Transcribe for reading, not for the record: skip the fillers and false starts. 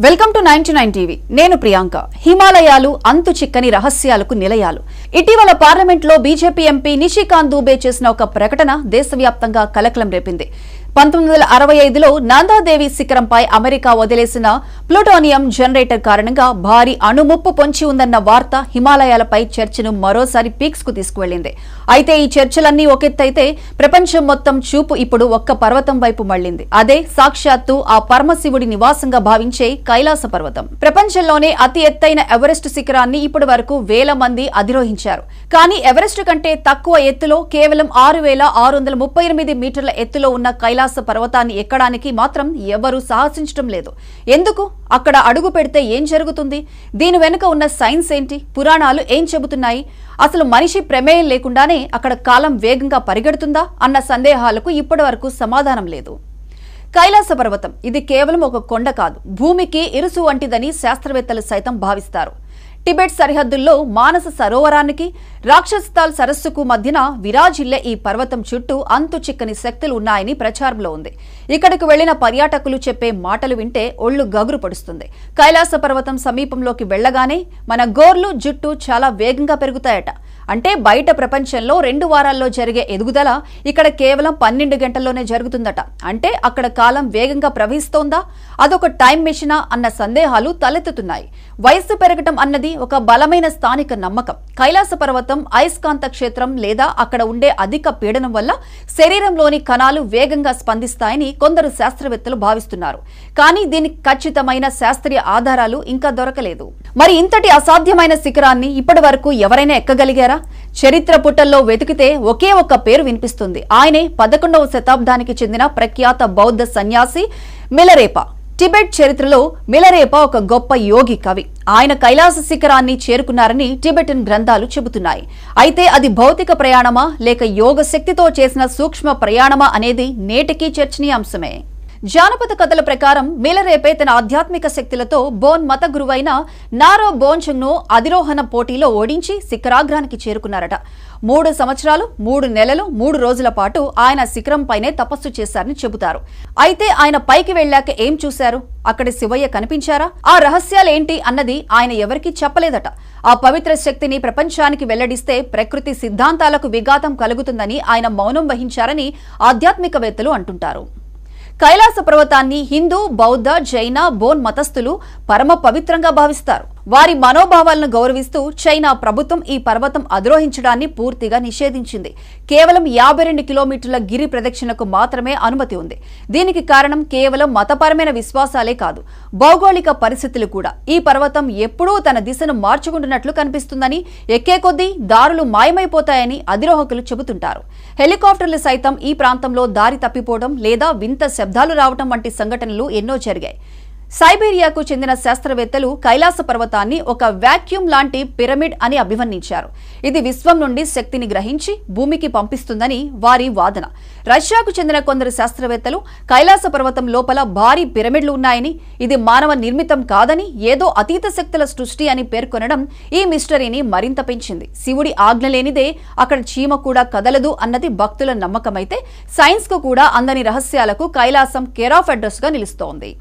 Welcome to 99 TV. నేను ప్రియాంక. హిమాలయాలు అంతు చిక్కని రహస్యాలకు నిలయాలు. ఇటీవల పార్లమెంట్లో బీజేపీ ఎంపీ నిషికాంత్ దూబే చేసిన ఒక ప్రకటన దేశవ్యాప్తంగా కలకలం రేపింది. 1965లో నందాదేవి శిఖరంపై అమెరికా వదిలేసిన ప్లూటోనియం జనరేటర్ కారణంగా భారీ అణుముప్పు పొంచి ఉందన్న వార్త హిమాలయాలపై చర్చను మరోసారి పీక్స్ కు తీసుకువెళ్లింది. అయితే ఈ చర్చలన్నీ ఒకెత్తైతే ప్రపంచం మొత్తం చూపు ఇప్పుడు ఒక్క పర్వతం వైపు మళ్లింది. అదే సాక్షాత్తు ఆ పరమశివుడి నివాసంగా భావించే కైలాస పర్వతం. ప్రపంచంలోనే అతి ఎత్తైన ఎవరెస్ట్ శిఖరాన్ని ఇప్పటి వరకు వేల మంది అధిరోహించారు. కానీ ఎవరెస్ట్ కంటే తక్కువ ఎత్తులో కేవలం 6,638 మీటర్ల ఎత్తులో ఉన్న కైలాస పర్వతాన్ని ఎక్కడానికి మాత్రం ఎవరూ సాహసించడం లేదు. ఎందుకు? అక్కడ అడుగు పెడితే ఏం జరుగుతుంది? దీని వెనుక ఉన్న సైన్స్ ఏంటి? పురాణాలు ఏం చెబుతున్నాయి? అసలు మనిషి ప్రమేయం లేకుండానే అక్కడ కాలం వేగంగా పరిగెడుతుందా అన్న సందేహాలకు ఇప్పటి వరకు సమాధానం లేదు. కైలాస పర్వతం ఇది కేవలం ఒక కొండ కాదు, భూమికి ఇరుసు వంటిదని శాస్త్రవేత్తలు సైతం భావిస్తారు. టిబెట్ సరిహద్దుల్లో మానస సరోవరానికి రాక్షస్థాల్ సరస్సుకు మధ్యన విరాజిల్లే ఈ పర్వతం చుట్టూ అంతు చిక్కని శక్తులు ఉన్నాయని ప్రచారంలో ఉంది. ఇక్కడికి వెళ్లిన పర్యాటకులు చెప్పే మాటలు వింటే ఒళ్లు గగురు పడుస్తుంది. కైలాస పర్వతం సమీపంలోకి వెళ్లగానే మన గోర్లు జుట్టు చాలా వేగంగా పెరుగుతాయట. అంటే బయట ప్రపంచంలో 2 వారాల్లో జరిగే ఎదుగుదల ఇక్కడ కేవలం 12 గంటల్లోనే జరుగుతుందట. అంటే అక్కడ కాలం వేగంగా ప్రవహిస్తోందా? అదొక టైం మెషినా అన్న సందేహాలు తలెత్తుతున్నాయి. వయస్సు పెరగటం అన్నది ఒక బలమైన స్థానిక నమ్మకం. కైలాస పర్వతం అయస్కాంత క్షేత్రం లేదా అక్కడ ఉండే అధిక పీడనం వల్ల శరీరంలోని కణాలు వేగంగా స్పందిస్తాయని కొందరు శాస్త్రవేత్తలు భావిస్తున్నారు. కానీ దీనికి ఖచ్చితమైన శాస్త్రీయ ఆధారాలు ఇంకా దొరకలేదు. మరి ఇంతటి అసాధ్యమైన శిఖరాన్ని ఇప్పటి వరకు ఎవరైనా ఎక్కగలిగారా? చరిత్ర పుటల్లో వెతికితే ఒకే ఒక్క పేరు వినిపిస్తుంది. ఆయనే 11వ శతాబ్దానికి చెందిన ప్రఖ్యాత బౌద్ధ సన్యాసి మిలరేపా. టిబెట్ చరిత్రలో మిలరేపా ఒక గొప్ప యోగి కవి. ఆయన కైలాస శిఖరాన్ని చేరుకున్నారని టిబెటన్ గ్రంథాలు చెబుతున్నాయి. అయితే అది భౌతిక ప్రయాణమా లేక యోగ శక్తితో చేసిన సూక్ష్మ ప్రయాణమా అనేది నేటికీ చర్చనీయాంశమే. జానపద కథల ప్రకారం మిలరేపే తన ఆధ్యాత్మిక శక్తులతో బోన్ మత గురువైన నారో బోన్చంగ్ను అధిరోహణ పోటీలో ఓడించి శిఖరాగ్రానికి చేరుకున్నారట. 3 సంవత్సరాలు 3 నెలలు 3 రోజుల పాటు ఆయన శిఖరంపైనే తపస్సు చేశారని చెబుతారు. అయితే ఆయన పైకి వెళ్లాక ఏం చూశారు? అక్కడి శివయ్య కనిపించారా? ఆ రహస్యాలేంటి అన్నది ఆయన ఎవరికీ చెప్పలేదట. ఆ పవిత్ర శక్తిని ప్రపంచానికి వెల్లడిస్తే ప్రకృతి సిద్ధాంతాలకు విఘాతం కలుగుతుందని ఆయన మౌనం వహించారని ఆధ్యాత్మికవేత్తలు అంటుంటారు. కైలాస పర్వతాన్ని హిందూ, బౌద్ధ, జైన, బోన్ మతస్థులు పరమ పవిత్రంగా భావిస్తారు. వారి మనోభావాలను గౌరవిస్తూ చైనా ప్రభుత్వం ఈ పర్వతం అధిరోహించడాన్ని పూర్తిగా నిషేధించింది. కేవలం 52 కిలోమీటర్ల గిరి ప్రదక్షిణకు మాత్రమే అనుమతి ఉంది. దీనికి కారణం కేవలం మతపరమైన విశ్వాసాలే కాదు, భౌగోళిక పరిస్థితులు కూడా. ఈ పర్వతం ఎప్పుడూ తన దిశను మార్చుకుంటున్నట్లు కనిపిస్తుందని, ఎక్కే కొద్దీ దారులు మాయమైపోతాయని అధిరోహకులు చెబుతుంటారు. హెలికాప్టర్లు సైతం ఈ ప్రాంతంలో దారి తప్పిపోవడం లేదా వింత శబ్దాలు రావడం వంటి సంఘటనలు ఎన్నో జరిగాయి. సైబీరియాకు చెందిన శాస్త్రవేత్తలు కైలాస పర్వతాన్ని ఒక వాక్యూమ్ లాంటి పిరమిడ్ అని అభివర్ణించారు. ఇది విశ్వం నుండి శక్తిని గ్రహించి భూమికి పంపిస్తుందని వారి వాదన. రష్యాకు చెందిన కొందరు శాస్త్రవేత్తలు కైలాస పర్వతం లోపల భారీ పిరమిడ్లు ఉన్నాయని, ఇది మానవ నిర్మితం కాదని, ఏదో అతీత శక్తుల సృష్టి అని పేర్కొనడం ఈ మిస్టరీని మరింత పెంచింది. శివుడి ఆజ్ఞ లేనిదే అక్కడ చీమ కూడా కదలదు అన్నది భక్తుల నమ్మకమైతే, సైన్స్ కు కూడా అందని రహస్యాలకు కైలాసం కేర్ ఆఫ్ అడ్రస్ గా నిలుస్తోంది.